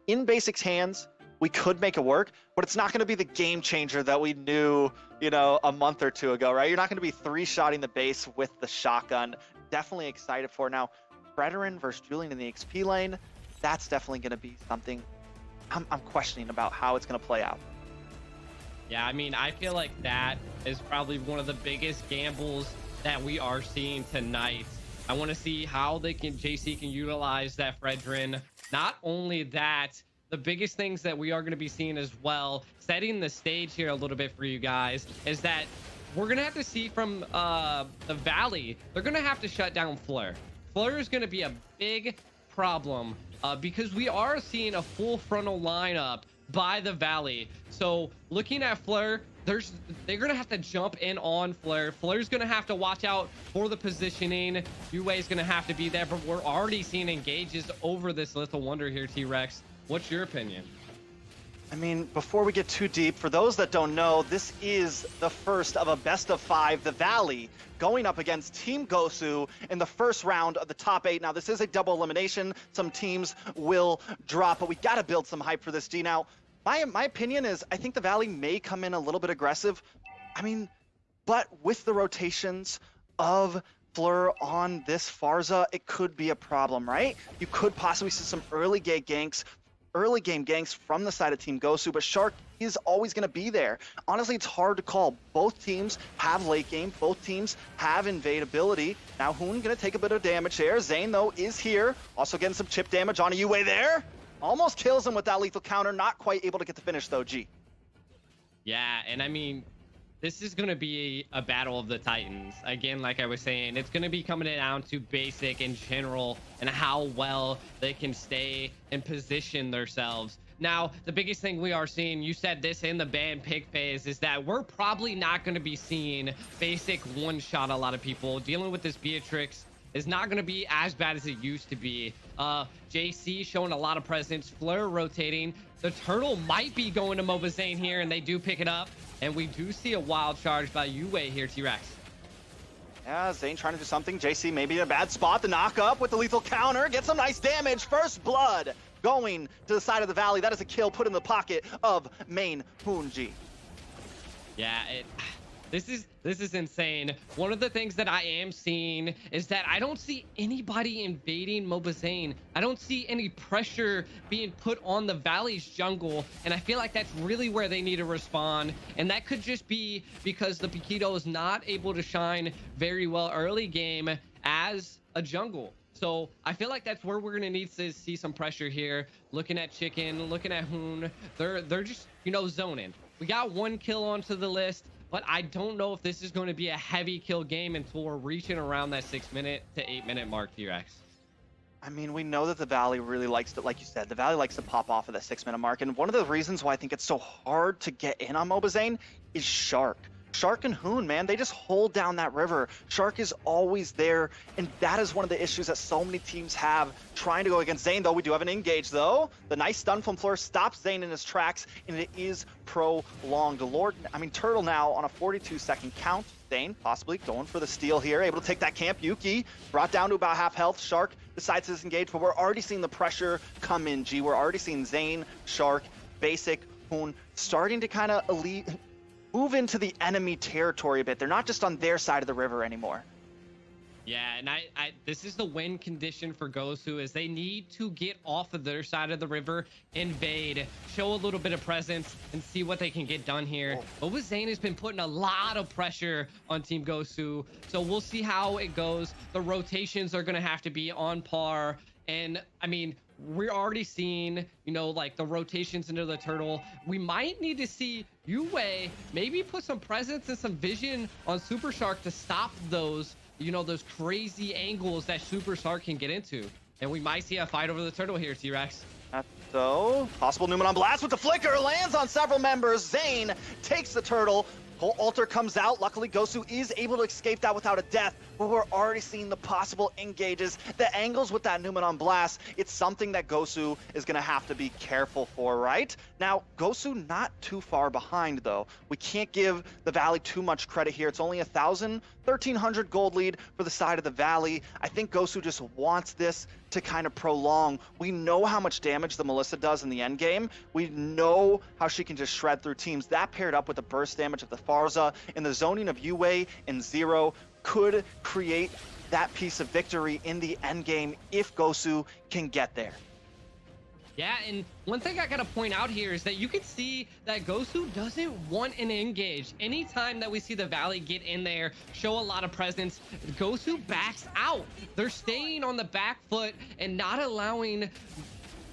in Basic's hands, we could make it work, but it's not going to be the game changer that we knew, a month or two ago, right? You're not going to be three-shotting the base with the shotgun. Definitely excited for it. Now, Veteran versus Julian in the XP lane, that's definitely going to be something I'm questioning about how it's going to play out. Yeah, I mean, I feel like that is probably one of the biggest gambles that we are seeing tonight. I want to see how JC can utilize that Fredrin. Not only that, the biggest things that we are going to be seeing as well, setting the stage here a little bit for you guys, is that we're going to have to see from the Valley, they're going to have to shut down Fleur. Fleur is going to be a big problem because we are seeing a full frontal lineup by the Valley. So looking at Fleur, they're gonna have to jump in on Fleur. Fleur's gonna have to watch out for the positioning. Yue is gonna have to be there, but we're already seeing engages over this Little Wonder here. T-Rex, what's your opinion? I mean, before we get too deep, for those that don't know, this is the first of a best of 5, the Valley, going up against Team Gosu in the first round of the top 8. Now, this is a double elimination. Some teams will drop, but we got to build some hype for this, G. Now, my opinion is I think the Valley may come in a little bit aggressive. I mean, but with the rotations of Fleur on this Pharsa, it could be a problem, right? You could possibly see some early game ganks from the side of Team Gosu, but Shark is always going to be there. Honestly, it's hard to call. Both teams have late game. Both teams have invade ability. Now, Hoon going to take a bit of damage there. Zane, though, is here. Also getting some chip damage on a Yue there. Almost kills him with that lethal counter. Not quite able to get the finish, though, G. Yeah, and I mean, this is going to be a battle of the Titans. Again, like I was saying, it's going to be coming down to Basic in general and how well they can stay and position themselves. Now, the biggest thing we are seeing, you said this in the ban pick phase, is that we're probably not going to be seeing Basic one-shot a lot of people. Dealing with this Beatrix is not going to be as bad as it used to be. JC showing a lot of presence. Fleur rotating. The turtle might be going to Mobazane here, and they do pick it up. And we do see a wild charge by Yue here, T-Rex. Yeah, Zane trying to do something. JC maybe in a bad spot. The knock up with the lethal counter. Get some nice damage. First blood going to the side of the Valley. That is a kill put in the pocket of main Hoonji. Yeah, this is insane. One of the things that I am seeing is that I don't see anybody invading Mobazane. I don't see any pressure being put on the Valley's jungle, and I feel like that's really where they need to respond. And that could just be because the Paquito is not able to shine very well early game as a jungle. So I feel like that's where we're gonna need to see some pressure here. Looking at Chicken, looking at Hoon, they're just zoning. We got one kill onto the list, but I don't know if this is going to be a heavy kill game until we're reaching around that 6-minute to 8-minute mark, T-Rex. I mean, we know that the Valley really likes to, like you said, the Valley likes to pop off of that 6-minute mark. And one of the reasons why I think it's so hard to get in on Mobazane is Shark. Shark and Hoon, man, they just hold down that river. Shark is always there, and that is one of the issues that so many teams have trying to go against Zane, though. We do have an engage, though. The nice stun from Fleur stops Zane in his tracks, and it is prolonged. Turtle now on a 42-second count. Zane possibly going for the steal here, able to take that camp. Yuki brought down to about half health. Shark decides to disengage, but we're already seeing the pressure come in, G. We're already seeing Zane, Shark, Basic, Hoon starting to kind of move into the enemy territory a bit. They're not just on their side of the river anymore. Yeah, and this is the win condition for Gosu, is they need to get off of their side of the river, invade, show a little bit of presence, and see what they can get done here. But with Zane has been putting a lot of pressure on Team Gosu, so we'll see how it goes. The rotations are going to have to be on par, and I mean, we're already seeing, like the rotations into the turtle. We might need to see Yue maybe put some presence and some vision on Super Shark to stop those, those crazy angles that Super Shark can get into. And we might see a fight over the turtle here, T-Rex. So, possible Newman on blast with the flicker, lands on several members. Zane takes the turtle. Whole altar comes out. Luckily, Gosu is able to escape that without a death. but we're already seeing the possible engages, the angles with that Numen on Blast. It's something that Gosu is going to have to be careful for, right? Now, Gosu not too far behind, though. We can't give the Valley too much credit here. It's only 1,300 gold lead for the side of the Valley. I think Gosu just wants this to kind of prolong. We know how much damage the Melissa does in the end game. We know how she can just shred through teams. That paired up with the burst damage of the Farza and the zoning of Yue and Zero could create that piece of victory in the end game if Gosu can get there. Yeah, and one thing I gotta point out here is that you can see that Gosu doesn't want an engage. Anytime that we see the Valley get in there, show a lot of presence, Gosu backs out. They're staying on the back foot and not allowing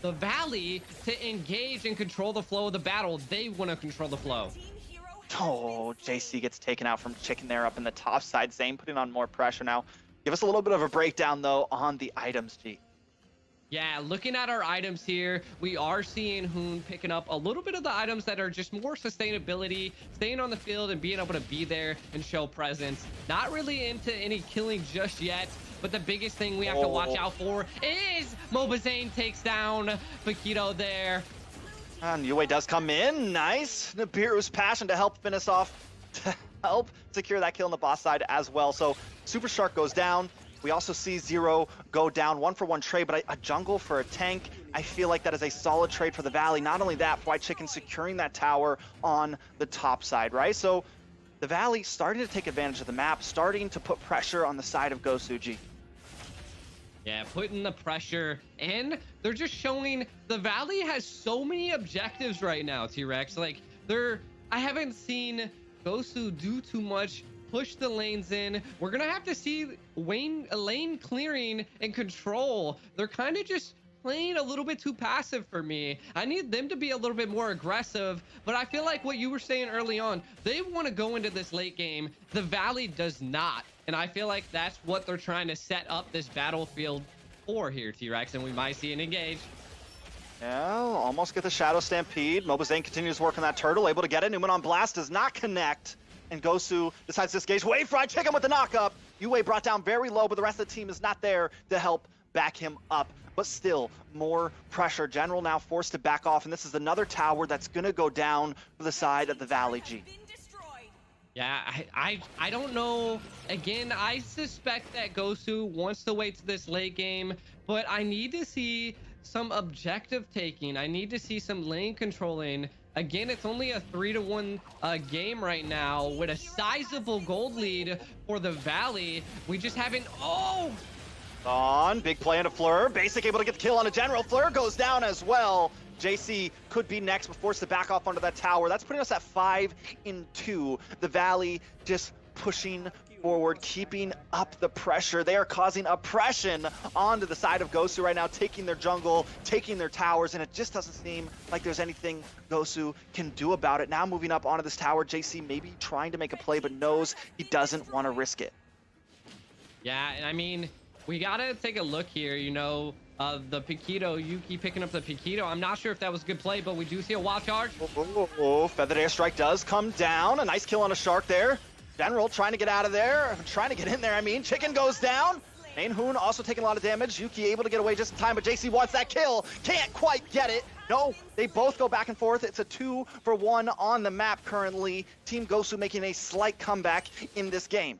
the Valley to engage and control the flow of the battle. They want to control the flow. Oh, JC gets taken out from Chicken there up in the top side. Zane putting on more pressure now. Give us a little bit of a breakdown, though, on the items, G. Yeah, looking at our items here, we are seeing Hoon picking up a little bit of the items that are just more sustainability, staying on the field and being able to be there and show presence. Not really into any killing just yet, but the biggest thing we have to watch out for is Mobazane takes down Paquito there. And Yue does come in. Nice. Nibiru's passion to help finish off, to help secure that kill on the boss side as well. So Super Shark goes down. We also see Zero go down. 1-for-1 trade, but a jungle for a tank. I feel like that is a solid trade for the Valley. Not only that, White Chicken securing that tower on the top side, right? So the Valley starting to take advantage of the map, starting to put pressure on the side of Gosuji. Yeah, putting the pressure, and they're just showing the Valley has so many objectives right now, T-Rex. Like, I haven't seen Gosu do too much, push the lanes in. We're gonna have to see lane clearing and control. They're kind of just playing a little bit too passive for me. I need them to be a little bit more aggressive, but I feel like what you were saying early on, they want to go into this late game. The Valley does not, and I feel like that's what they're trying to set up this battlefield for here, T-Rex, and we might see an engage. Yeah, almost get the Shadow Stampede. Mobazane continues working that turtle, able to get it. Numen on Blast does not connect, and Gosu decides to disengage. Wait, Fried Chicken with the knock-up. Yue brought down very low, but the rest of the team is not there to help back him up. But still, more pressure. General now forced to back off, and this is another tower that's going to go down for the side of the Valley, G. Yeah, I don't know. Again, I suspect that Gosu wants to wait to this late game, but I need to see some objective taking. I need to see some lane controlling. Again, it's only a 3-1 game right now with a sizable gold lead for the Valley. We just haven't... Oh! On, big play into Fleur. Basic able to get the kill on a General. Fleur goes down as well. JC could be next, but forced to back off onto that tower. That's putting us at 5-2. The Valley just pushing forward, keeping up the pressure. They are causing oppression onto the side of Gosu right now, taking their jungle, taking their towers, and it just doesn't seem like there's anything Gosu can do about it. Now moving up onto this tower, JC maybe trying to make a play, but knows he doesn't want to risk it. Yeah, and I mean, we gotta take a look here, you know, the Paquito, Yuki picking up the Paquito. I'm not sure if that was a good play, but we do see a wild charge. Feathered Airstrike does come down. A nice kill on a Shark there. General trying to get out of there, trying to get in there, I mean. Chicken goes down. Main Hoon also taking a lot of damage. Yuki able to get away just in time, but JC wants that kill. Can't quite get it. No, they both go back and forth. It's a 2-for-1 on the map currently. Team Gosu making a slight comeback in this game.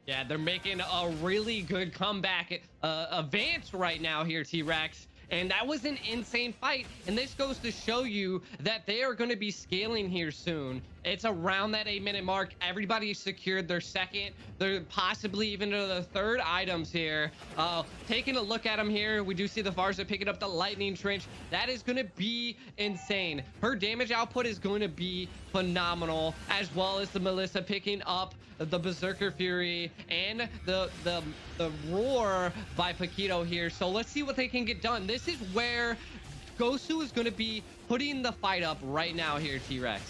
Yeah, they're making a really good comeback advance right now here, T-Rex. And that was an insane fight. And this goes to show you that they are going to be scaling here soon. It's around that 8-minute mark. Everybody secured their second, they're possibly even the third items here. Taking a look at them here, we do see the Farza picking up the Lightning Trench. That is going to be insane. Her damage output is going to be phenomenal, as well as the Melissa picking up the Berserker Fury and the roar by Paquito here. So let's see what they can get done. This is where Gosu is going to be putting the fight up right now here, T-Rex.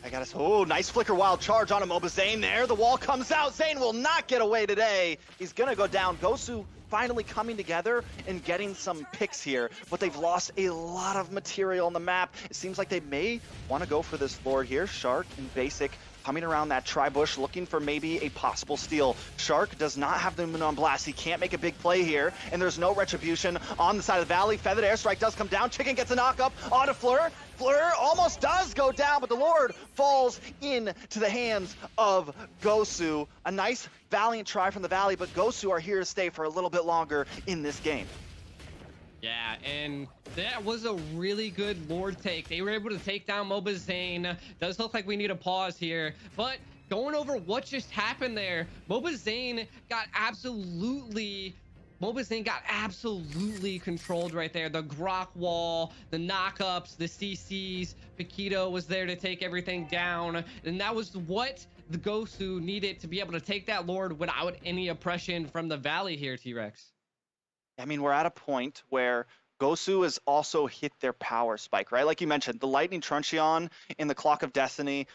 I got us. Oh, nice flicker wild charge on a Mobazane there. The wall comes out. Zane will not get away today. He's going to go down. Gosu finally coming together and getting some picks here, but they've lost a lot of material on the map. It seems like they may want to go for this Lord here. Shark and Basic coming around that tri-bush, looking for maybe a possible steal. Shark does not have the moon on blast. He can't make a big play here, and there's no retribution on the side of the valley. Feathered airstrike does come down. Chicken gets a knock-up onto Fleur. Fleur almost does go down, but the Lord falls into the hands of Gosu. A nice, valiant try from the Valley, but Gosu are here to stay for a little bit longer in this game. Yeah, and that was a really good Lord take. They were able to take down Mobazane. Does look like we need a pause here, but going over what just happened there, Mobazane got absolutely controlled right there. The Grok wall, the knockups, the CCs. Paquito was there to take everything down, and that was what the Gosu needed to be able to take that Lord without any oppression from the Valley here, T-Rex. I mean, we're at a point where Gosu has also hit their power spike, right? Like you mentioned, the Lightning Truncheon in the Clock of Destiny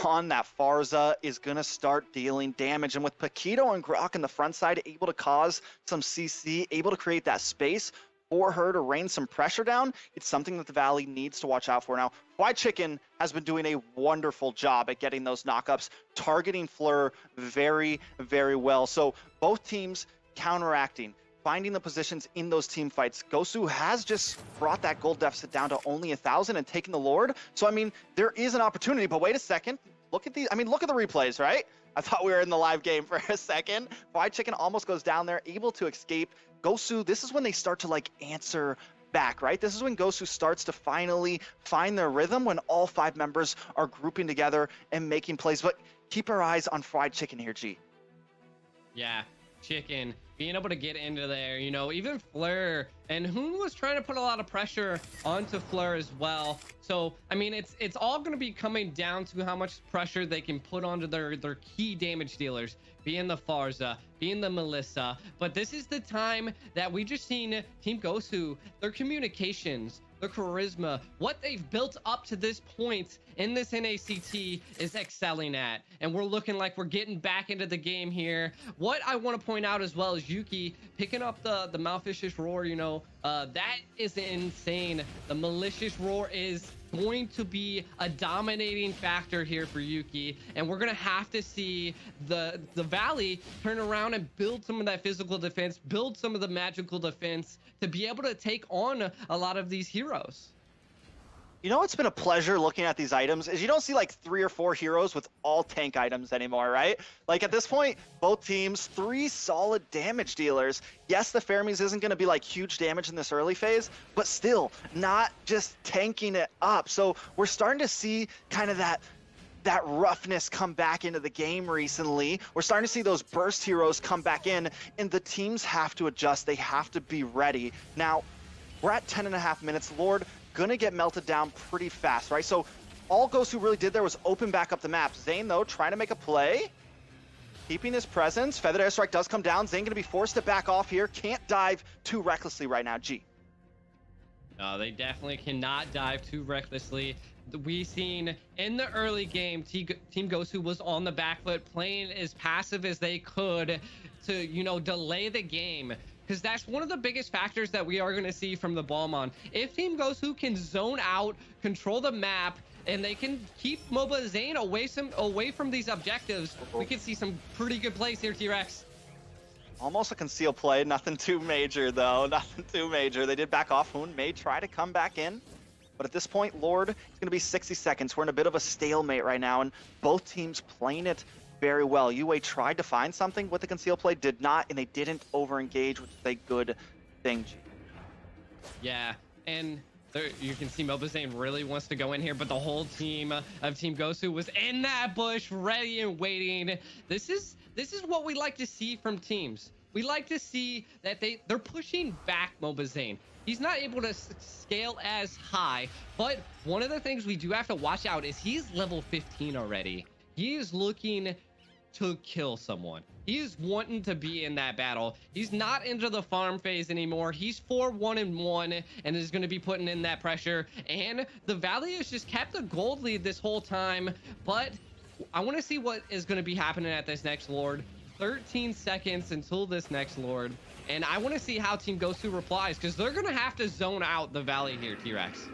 on that Farza is going to start dealing damage. And with Paquito and Grok in the front side, able to cause some CC, able to create that space for her to rain some pressure down, it's something that the Valley needs to watch out for. Now, Fried Chicken has been doing a wonderful job at getting those knockups, targeting Fleur very, very well. So both teams counteracting, finding the positions in those team fights. Gosu has just brought that gold deficit down to only 1,000 and taken the Lord. So, I mean, there is an opportunity, but wait a second. Look at these. I mean, look at the replays, right? I thought we were in the live game for a second. Fried Chicken almost goes down there, able to escape. Gosu, this is when they start to, like, answer back, right? This is when Gosu starts to finally find their rhythm, when all 5 members are grouping together and making plays. But keep our eyes on Fried Chicken here, G. Yeah, Chicken being able to get into there, you know, even Fleur and Hoon was trying to put a lot of pressure onto Fleur as well. So, I mean, it's all going to be coming down to how much pressure they can put onto their key damage dealers, being the Farza, being the Melissa. But this is the time that we just seen Team Gosu, their communications, their charisma, what they've built up to this point in this NACT is excelling at. And we're looking like we're getting back into the game here. What I want to point out as well is Yuki picking up the Malficious Roar, you know, that is insane. The Malicious Roar is going to be a dominating factor here for Yuki, and we're gonna have to see the Valley turn around and build some of that physical defense, build some of the magical defense to be able to take on a lot of these heroes. You know, it's been a pleasure looking at these items is you don't see like 3 or 4 heroes with all tank items anymore, right? Like at this point, both teams, 3 solid damage dealers. Yes, the Fermis isn't going to be like huge damage in this early phase, but still not just tanking it up. So we're starting to see kind of that roughness come back into the game recently. We're starting to see those burst heroes come back in, and the teams have to adjust. They have to be ready. Now, we're at 10.5 minutes. Lord gonna get melted down pretty fast, right? So all Gosu really did there was open back up the map. Zane, though, trying to make a play, keeping his presence. Feathered airstrike does come down. Zane gonna be forced to back off here. Can't dive too recklessly right now, G. No, they definitely cannot dive too recklessly. We seen in the early game, Team Gosu was on the back foot, playing as passive as they could to, you know, delay the game. Because that's one of the biggest factors that we are going to see from the Balmon. If Team Gosu can zone out, control the map, and they can keep Mobazane away from these objectives, we can see some pretty good plays here, T-Rex. Almost a conceal play, nothing too major though, nothing too major. They did back off. Hoon may try to come back in, but at this point, Lord, it's going to be 60 seconds. We're in a bit of a stalemate right now, and both teams playing it very well. UA tried to find something with the conceal play, did not, and they didn't over-engage, which is a good thing, G. Yeah, and there, you can see Mobazane really wants to go in here, but the whole team of Team Gosu was in that bush, ready and waiting. This is what we like to see from teams. We like to see that they're pushing back Mobazane. He's not able to scale as high, but one of the things we do have to watch out is he's level 15 already. He is looking to kill someone. He is wanting to be in that battle. He's not into the farm phase anymore. He's 4-1-1 and is going to be putting in that pressure. And the Valley has just kept the gold lead this whole time. But I want to see what is going to be happening at this next Lord. 13 seconds until this next Lord. And I want to see how Team Gosu replies, because they're going to have to zone out the Valley here, T-Rex.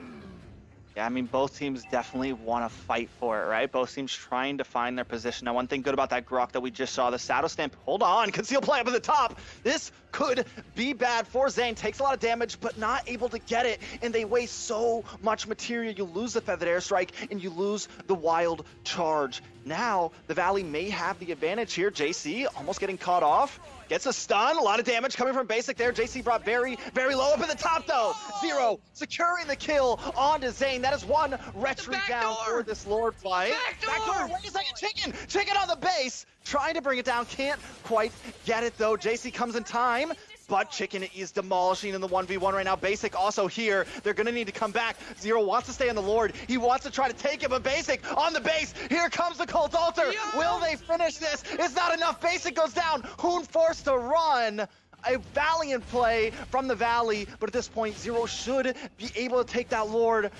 Yeah, I mean, both teams definitely want to fight for it, right? Both teams trying to find their position. Now, one thing good about that Grok that we just saw, the Shadow Stamp, hold on, conceal play up at the top. This could be bad for Zane. Takes a lot of damage, but not able to get it. And they waste so much material. You lose the Feathered Airstrike, and you lose the Wild Charge. Now, the Valley may have the advantage here. JC almost getting caught off. Gets a stun, a lot of damage coming from Basic there. JC brought very, very low up at the top though. Zero securing the kill onto Zane. That is one retry down for this Lord fight. Backdoor, wait a second, Chicken on the base. Trying to bring it down, can't quite get it though. JC comes in time, but Chicken is demolishing in the 1v1 right now. Basic also here. They're gonna need to come back. Zero wants to stay on the Lord. He wants to try to take it, but Basic on the base. Here comes the Cult Altar. Yo! Will they finish this? It's not enough. Basic goes down. Hoon forced to run. A valiant play from the Valley, but at this point, Zero should be able to take that Lord.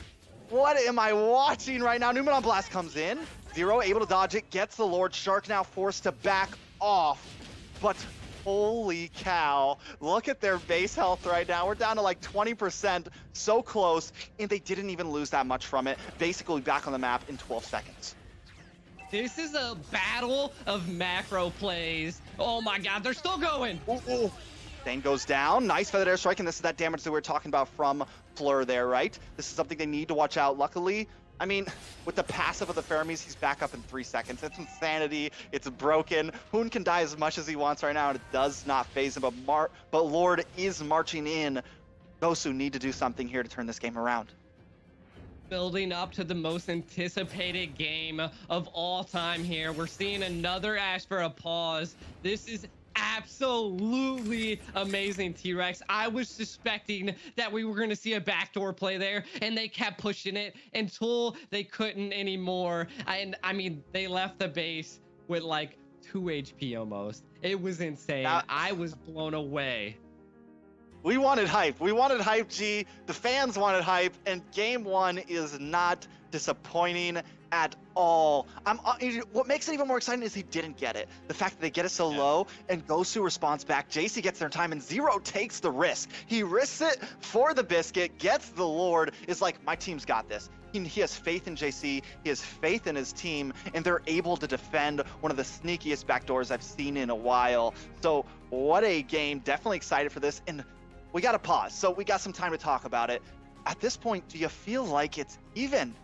What am I watching right now? Numenon Blast comes in. Zero able to dodge it, gets the Lord. Shark now forced to back off, but holy cow, look at their base health right now. We're down to like 20%, so close, and they didn't even lose that much from it. Basically back on the map in 12 seconds. This is a battle of macro plays. Oh my god, they're still going. Ooh. Zane goes down. Nice Feathered Airstrike, and this is that damage that we were talking about from Fleur there, right? This is something they need to watch out. Luckily, I mean, with the passive of the Fermis, he's back up in 3 seconds. It's insanity. It's broken. Hoon can die as much as he wants right now, and it does not phase him. But Lord is marching in. Gosu need to do something here to turn this game around. Building up to the most anticipated game of all time here. We're seeing another ask for a pause. This is absolutely amazing, T-Rex. I was suspecting that we were going to see a backdoor play there, and they kept pushing it until they couldn't anymore. And I mean, they left the base with like 2 HP almost. It was insane. I was blown away. We wanted hype. We wanted hype, G. The fans wanted hype, and game one is not disappointing at all. What makes it even more exciting is he didn't get it. The fact that they get it so low, and Gosu responds back. JC gets their time, and Zero takes the risk. He risks it for the biscuit, gets the Lord, is like, my team's got this. He has faith in JC, he has faith in his team, and they're able to defend one of the sneakiest backdoors I've seen in a while. So what a game. Definitely excited for this, and we got to pause. So we got some time to talk about it. At this point, do you feel like it's even?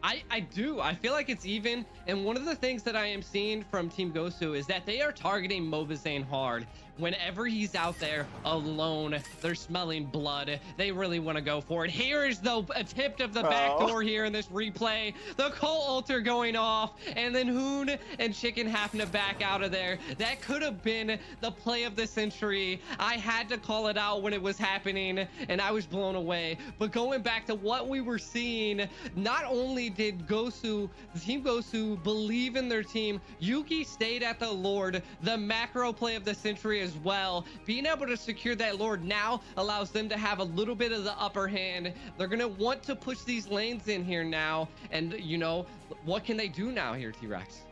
I do. I feel like it's even. And one of the things that I am seeing from Team Gosu is that they are targeting Mobazane hard. Whenever he's out there alone, they're smelling blood. They really want to go for it. Here is the attempt of the backdoor here in this replay. The Cult Altar going off, and then Hoon and Chicken having to back out of there. That could have been the play of the century. I had to call it out when it was happening, and I was blown away. But going back to what we were seeing, not only did Gosu, Team Gosu, believe in their team, Yuki stayed at the Lord, the macro play of the century as well. Being able to secure that Lord now allows them to have a little bit of the upper hand. They're gonna want to push these lanes in here now, and you know, what can they do now here, T-Rex?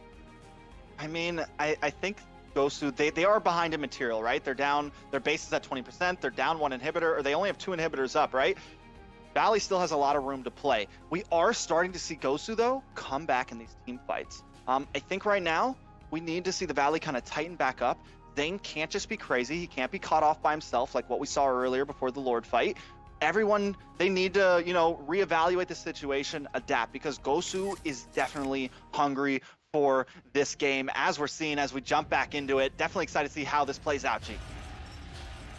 I mean, I think Gosu, they are behind in material, right? They're down, their base is at 20%, they're down 1 inhibitor, or they only have 2 inhibitors up, right? Valley still has a lot of room to play. We are starting to see Gosu, though, come back in these team fights. I think right now, we need to see the Valley kind of tighten back up. Zane can't just be crazy. He can't be caught off by himself like what we saw earlier before the Lord fight. Everyone, they need to, you know, reevaluate the situation, adapt, because Gosu is definitely hungry for this game, as we're seeing as we jump back into it. Definitely excited to see how this plays out, G.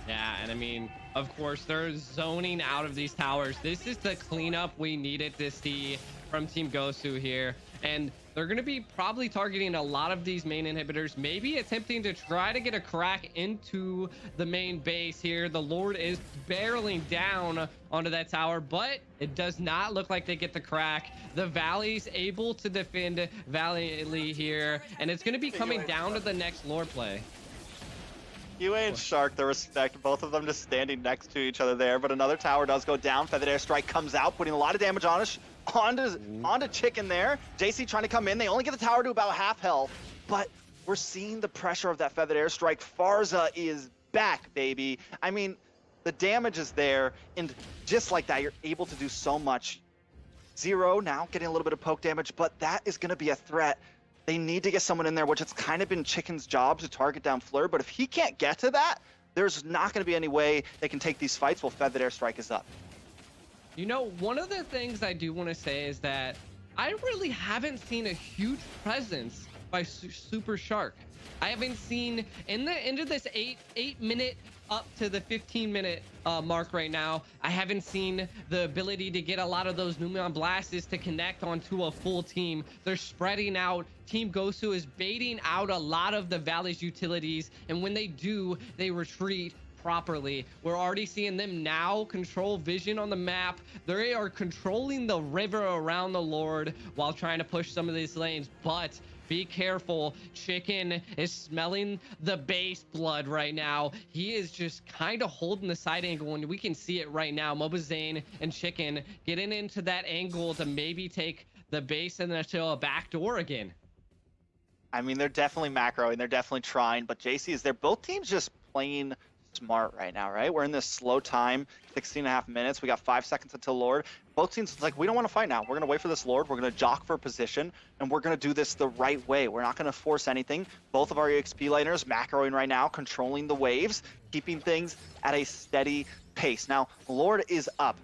Yeah, and I mean, of course, they're zoning out of these towers. This is the cleanup we needed to see from Team Gosu here. And they're going to be probably targeting a lot of these main inhibitors, maybe attempting to try to get a crack into the main base here. The Lord is barreling down onto that tower, but it does not look like they get the crack. The Valley's able to defend valiantly here, and it's going to be coming down to the next Lord play. UA and Shark, the respect, both of them just standing next to each other there, but another tower does go down. Feathered Airstrike comes out, putting a lot of damage on us. Onto Chicken there. JC trying to come in. They only get the tower to about half health, but we're seeing the pressure of that Feathered Airstrike. Farza is back, baby. I mean, the damage is there, and just like that, you're able to do so much. Zero now getting a little bit of poke damage, but that is going to be a threat. They need to get someone in there, which it's kind of been Chicken's job to target down Fleur, but if he can't get to that, there's not going to be any way they can take these fights while Feathered Airstrike is up. You know, one of the things I do want to say is that I really haven't seen a huge presence by Super Shark. I haven't seen into this 8 minute up to the 15-minute mark right now. I haven't seen the ability to get a lot of those Numeon Blasts to connect onto a full team. They're spreading out. Team Gosu is baiting out a lot of the Valley's utilities, and when they do, they retreat properly. We're already seeing them now control vision on the map. They are controlling the river around the Lord while trying to push some of these lanes, but be careful. Chicken is smelling the base blood right now. He is just kind of holding the side angle, and we can see it right now. Mobazane and Chicken getting into that angle to maybe take the base and then to a back door again. I mean, they're definitely macroing. They're definitely trying, but JC is there. Both teams just playing smart right now, right? We're in this slow time, 16.5 minutes. We got 5 seconds until Lord. Both teams, it's like, we don't want to fight now. We're going to wait for this Lord. We're going to jock for position, and we're going to do this the right way. We're not going to force anything. Both of our EXP laners macroing right now, controlling the waves, keeping things at a steady pace. Now, Lord is up.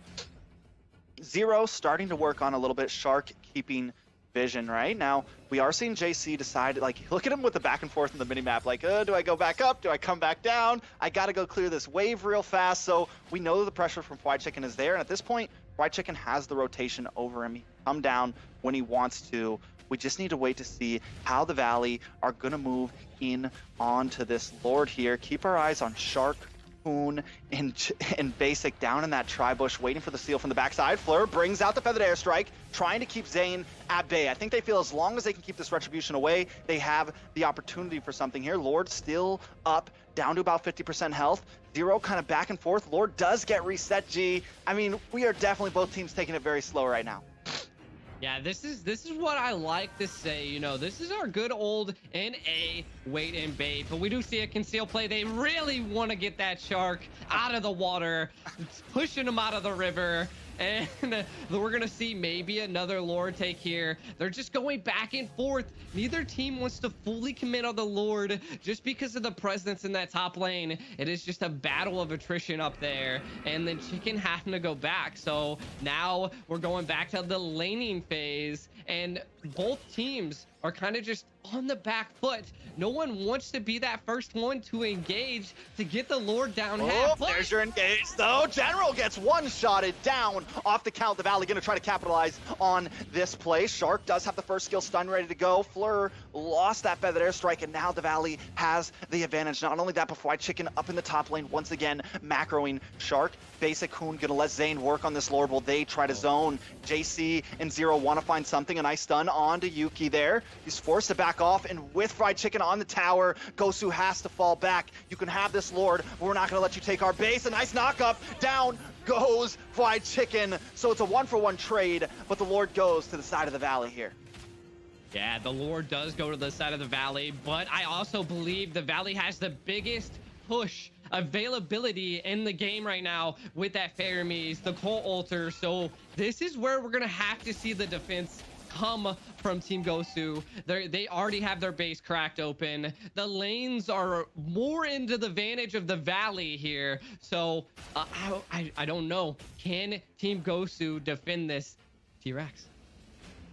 Zero starting to work on a little bit. Shark keeping vision right now. We are seeing JC decide, like, look at him with the back and forth in the minimap, like, do I go back up? Do I come back down? I gotta go clear this wave real fast. So we know that the pressure from Fried Chicken is there, and at this point, Fried Chicken has the rotation over him. He can come down when he wants to. We just need to wait to see how the Valley are gonna move in onto this Lord here. Keep our eyes on Shark, Hoon, and Basic down in that tri-bush, waiting for the seal from the backside. Fleur brings out the Feathered Airstrike, trying to keep Zane at bay. I think they feel as long as they can keep this Retribution away, they have the opportunity for something here. Lord still up, down to about 50% health. Zero kind of back and forth. Lord does get reset, G. I mean, we are definitely both teams taking it very slow right now. Yeah, this is what I like to say. You know, this is our good old NA wait and bait, but we do see a conceal play. They really want to get that shark out of the water. It's pushing him out of the river, and we're gonna see maybe another Lord take here. They're just going back and forth. Neither team wants to fully commit on the Lord just because of the presence in that top lane. It is just a battle of attrition up there, and then Chicken having to go back. So now we're going back to the laning phase, and both teams are kind of just on the back foot. No one wants to be that first one to engage to get the Lord down half. There's your engage though. General gets one-shotted down off the count. The Valley gonna try to capitalize on this play. Shark does have the first skill stun ready to go. Fleur lost that Feathered Airstrike, and now the Valley has the advantage. Not only that, but Fried Chicken up in the top lane once again, macroing Shark. Basic Hoon gonna let Zane work on this Lord while they try to zone. JC and Zero want to find something. A nice stun onto Yuki there. He's forced to back off, and with Fried Chicken on the tower, Gosu has to fall back. You can have this Lord, but we're not going to let you take our base. A nice knock-up. Down goes Fried Chicken. So it's a 1-for-1 trade, but the Lord goes to the side of the Valley here. Yeah, the Lord does go to the side of the Valley, but I also believe the Valley has the biggest push availability in the game right now with that Faramis, the Cult Altar. So this is where we're going to have to see the defense come from Team Gosu. They already have their base cracked open. The lanes are more into the advantage of the Valley here. So I don't know. Can Team Gosu defend this T-Rex?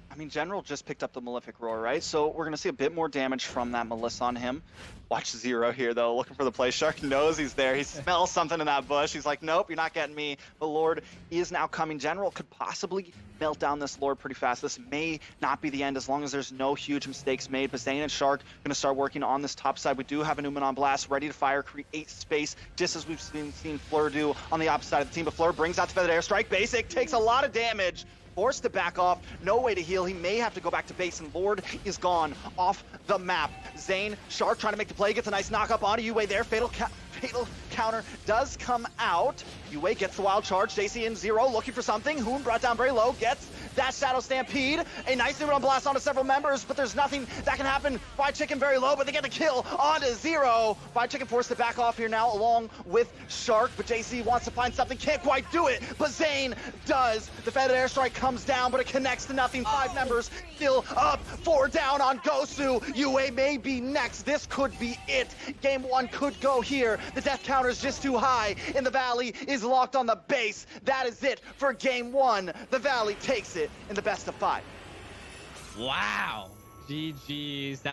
I mean, General just picked up the Malefic Roar, right? So we're going to see a bit more damage from that Melissa on him. Watch Zero here, though, looking for the play. Shark knows he's there. He smells something in that bush. He's like, nope, you're not getting me. The Lord is now coming. General could possibly melt down this Lord pretty fast. This may not be the end as long as there's no huge mistakes made. But Zane and Shark going to start working on this top side. We do have a Numenon Blast ready to fire, create space, just as we've seen Fleur do on the opposite side of the team. But Fleur brings out the Feathered Airstrike. Basic takes a lot of damage. Forced to back off, no way to heal. He may have to go back to base, and Lord is gone off the map. Zane, Shark trying to make the play, gets a nice knock up onto Yue there. Fatal counter does come out. Yue gets the wild charge. JC and Zero looking for something. Hoon brought down very low, gets that Shadow Stampede. A nice run blast onto several members, but there's nothing that can happen. Fried Chicken very low, but they get the kill onto Zero. Fried Chicken forced to back off here now along with Shark, but JC wants to find something, can't quite do it, but Zane does. The feathered airstrike comes down, but it connects to nothing. 5 members still up, 4 down on Gosu. UA may be next. This could be it. Game 1 could go here. The death counter is just too high, and the Valley is locked on the base. That is it for Game 1. The Valley takes it in the best of 5. Wow. GG's.